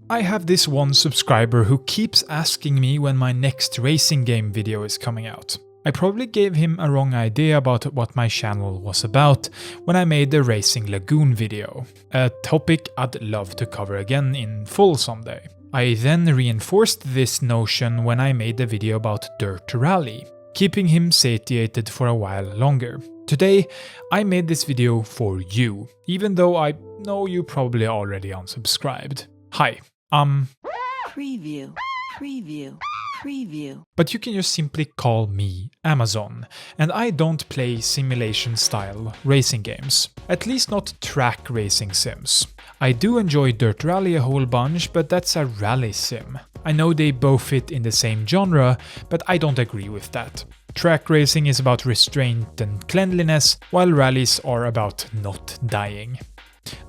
I have this one subscriber who keeps asking me when my next racing game video is coming out. I probably gave him a wrong idea about what my channel was about when I made the Racing Lagoon video, a topic I'd love to cover again in full someday. I then reinforced this notion when I made the video about Dirt Rally, keeping him satiated for a while longer. Today, I made this video for you, even though I know you probably already unsubscribed. Hi, Preview. But you can just simply call me Amazon, and I don't play simulation-style racing games. At least not track racing sims. I do enjoy Dirt Rally a whole bunch, but that's a rally sim. I know they both fit in the same genre, but I don't agree with that. Track racing is about restraint and cleanliness, while rallies are about not dying.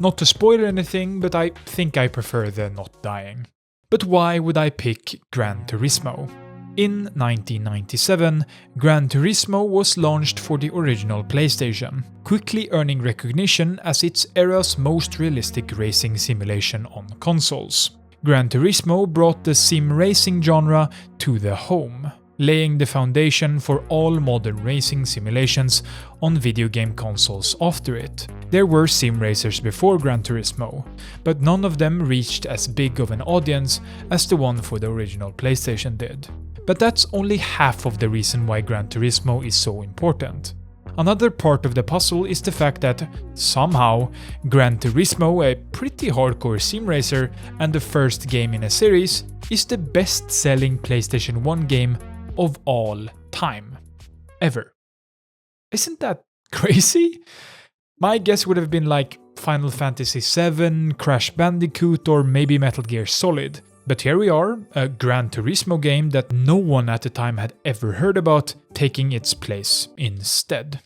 Not to spoil anything, but I think I prefer the not dying. But why would I pick Gran Turismo? In 1997, Gran Turismo was launched for the original PlayStation, quickly earning recognition as its era's most realistic racing simulation on consoles. Gran Turismo brought the sim racing genre to the home, laying the foundation for all modern racing simulations on video game consoles after it. There were sim racers before Gran Turismo, but none of them reached as big of an audience as the one for the original PlayStation did. But that's only half of the reason why Gran Turismo is so important. Another part of the puzzle is the fact that, somehow, Gran Turismo, a pretty hardcore sim racer and the first game in a series, is the best-selling PlayStation 1 game of all time. Ever. Isn't that crazy? My guess would have been like Final Fantasy VII, Crash Bandicoot, or maybe Metal Gear Solid. But here we are, a Gran Turismo game that no one at the time had ever heard about, taking its place instead.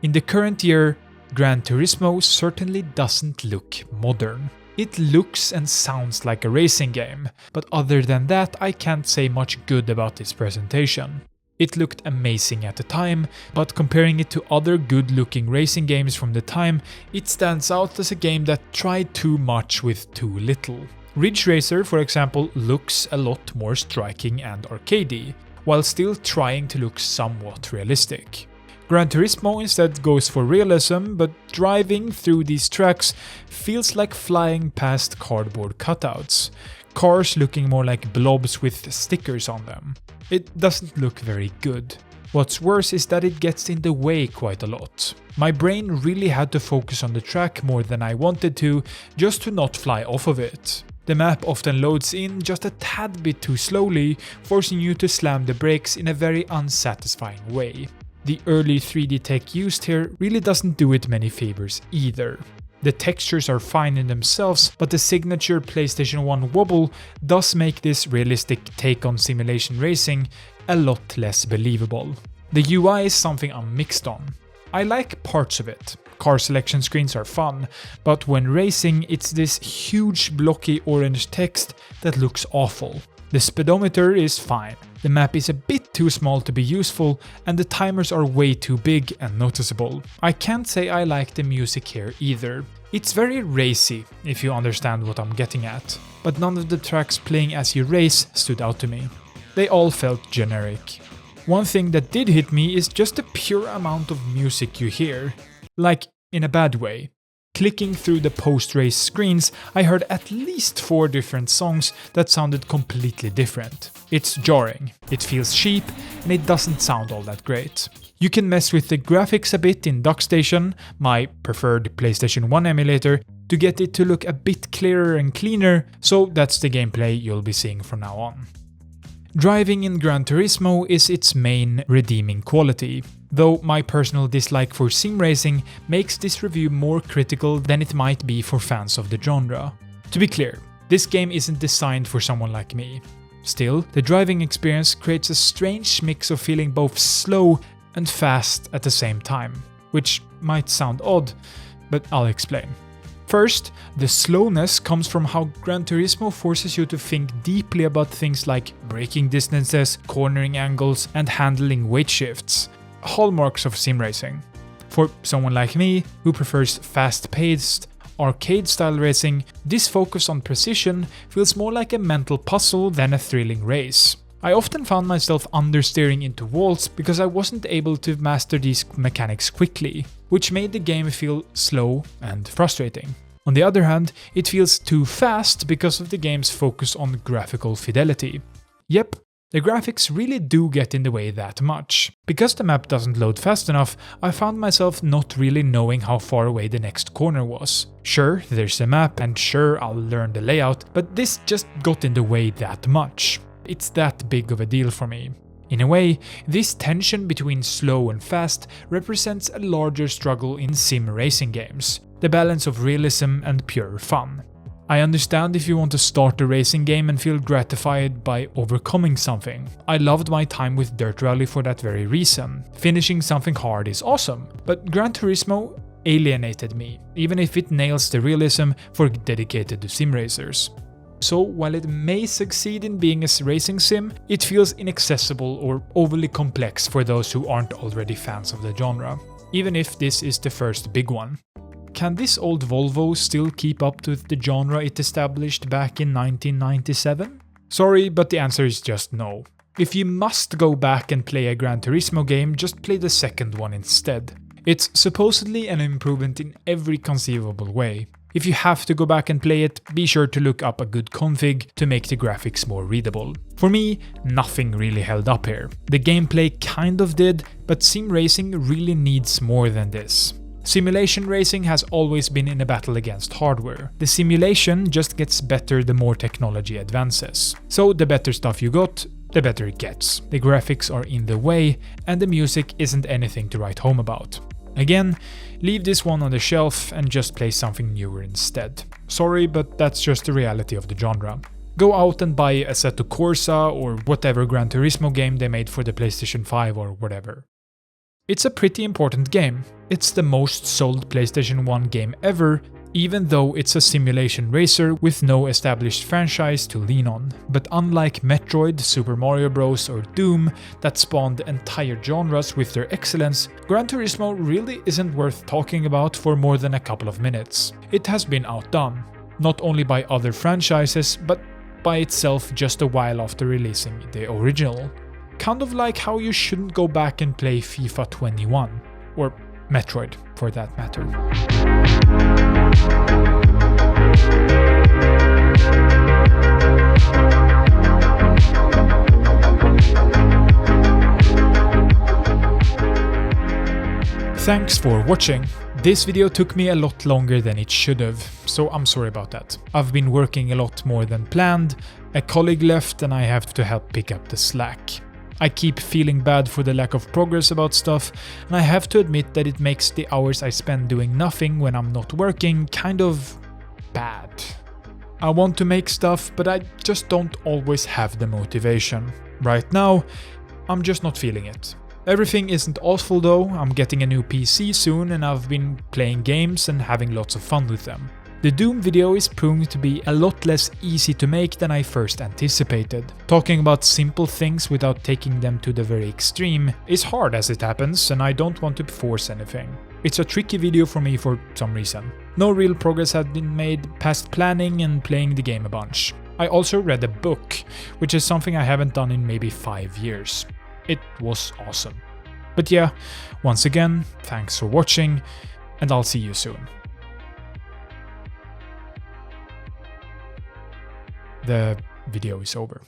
In the current year, Gran Turismo certainly doesn't look modern. It looks and sounds like a racing game, but other than that I can't say much good about its presentation. It looked amazing at the time, but comparing it to other good-looking racing games from the time, it stands out as a game that tried too much with too little. Ridge Racer, for example, looks a lot more striking and arcadey, while still trying to look somewhat realistic. Gran Turismo instead goes for realism, but driving through these tracks feels like flying past cardboard cutouts, cars looking more like blobs with stickers on them. It doesn't look very good. What's worse is that it gets in the way quite a lot. My brain really had to focus on the track more than I wanted to, just to not fly off of it. The map often loads in just a tad bit too slowly, forcing you to slam the brakes in a very unsatisfying way. The early 3D tech used here really doesn't do it many favors either. The textures are fine in themselves, but the signature PlayStation 1 wobble does make this realistic take on simulation racing a lot less believable. The UI is something I'm mixed on. I like parts of it. Car selection screens are fun, but when racing it's this huge blocky orange text that looks awful. The speedometer is fine, the map is a bit too small to be useful, and the timers are way too big and noticeable. I can't say I like the music here either. It's very racy, if you understand what I'm getting at, but none of the tracks playing as you race stood out to me. They all felt generic. One thing that did hit me is just the pure amount of music you hear. Like, in a bad way. Clicking through the post-race screens, I heard at least 4 different songs that sounded completely different. It's jarring, it feels cheap, and it doesn't sound all that great. You can mess with the graphics a bit in DuckStation, my preferred PlayStation 1 emulator, to get it to look a bit clearer and cleaner, so that's the gameplay you'll be seeing from now on. Driving in Gran Turismo is its main redeeming quality, though my personal dislike for sim racing makes this review more critical than it might be for fans of the genre. To be clear, this game isn't designed for someone like me. Still, the driving experience creates a strange mix of feeling both slow and fast at the same time, which might sound odd, but I'll explain. First, the slowness comes from how Gran Turismo forces you to think deeply about things like braking distances, cornering angles, and handling weight shifts, hallmarks of sim racing. For someone like me, who prefers fast-paced, arcade-style racing, this focus on precision feels more like a mental puzzle than a thrilling race. I often found myself understeering into walls because I wasn't able to master these mechanics quickly, which made the game feel slow and frustrating. On the other hand, it feels too fast because of the game's focus on graphical fidelity. Yep, the graphics really do get in the way that much. Because the map doesn't load fast enough, I found myself not really knowing how far away the next corner was. Sure, there's a map and sure I'll learn the layout, but this just got in the way that much. It's that big of a deal for me. In a way, this tension between slow and fast represents a larger struggle in sim racing games, the balance of realism and pure fun. I understand if you want to start a racing game and feel gratified by overcoming something. I loved my time with Dirt Rally for that very reason. Finishing something hard is awesome, but Gran Turismo alienated me, even if it nails the realism for dedicated to sim racers. So while it may succeed in being a racing sim, it feels inaccessible or overly complex for those who aren't already fans of the genre, even if this is the first big one. Can this old Volvo still keep up with the genre it established back in 1997? Sorry, but the answer is just no. If you must go back and play a Gran Turismo game, just play the second one instead. It's supposedly an improvement in every conceivable way. If you have to go back and play it, be sure to look up a good config to make the graphics more readable. For me, nothing really held up here. The gameplay kind of did, but sim racing really needs more than this. Simulation racing has always been in a battle against hardware. The simulation just gets better the more technology advances. So the better stuff you got, the better it gets. The graphics are in the way, and the music isn't anything to write home about. Again, leave this one on the shelf and just play something newer instead. Sorry, but that's just the reality of the genre. Go out and buy Assetto Corsa or whatever Gran Turismo game they made for the PlayStation 5 or whatever. It's a pretty important game. It's the most sold PlayStation 1 game ever, even though it's a simulation racer with no established franchise to lean on. But unlike Metroid, Super Mario Bros. Or Doom that spawned entire genres with their excellence, Gran Turismo really isn't worth talking about for more than a couple of minutes. It has been outdone, not only by other franchises, but by itself just a while after releasing the original. Kind of like how you shouldn't go back and play FIFA 21, or Metroid for that matter. Thanks for watching. This video took me a lot longer than it should have, so I'm sorry about that. I've been working a lot more than planned, a colleague left and I have to help pick up the slack. I keep feeling bad for the lack of progress about stuff, and I have to admit that it makes the hours I spend doing nothing when I'm not working kind of bad. I want to make stuff, but I just don't always have the motivation. Right now, I'm just not feeling it. Everything isn't awful though. I'm getting a new PC soon and I've been playing games and having lots of fun with them. The Doom video is proving to be a lot less easy to make than I first anticipated. Talking about simple things without taking them to the very extreme is hard as it happens, and I don't want to force anything. It's a tricky video for me for some reason. No real progress had been made past planning and playing the game a bunch. I also read a book, which is something I haven't done in maybe 5 years. It was awesome. But yeah, once again, thanks for watching, and I'll see you soon. The video is over.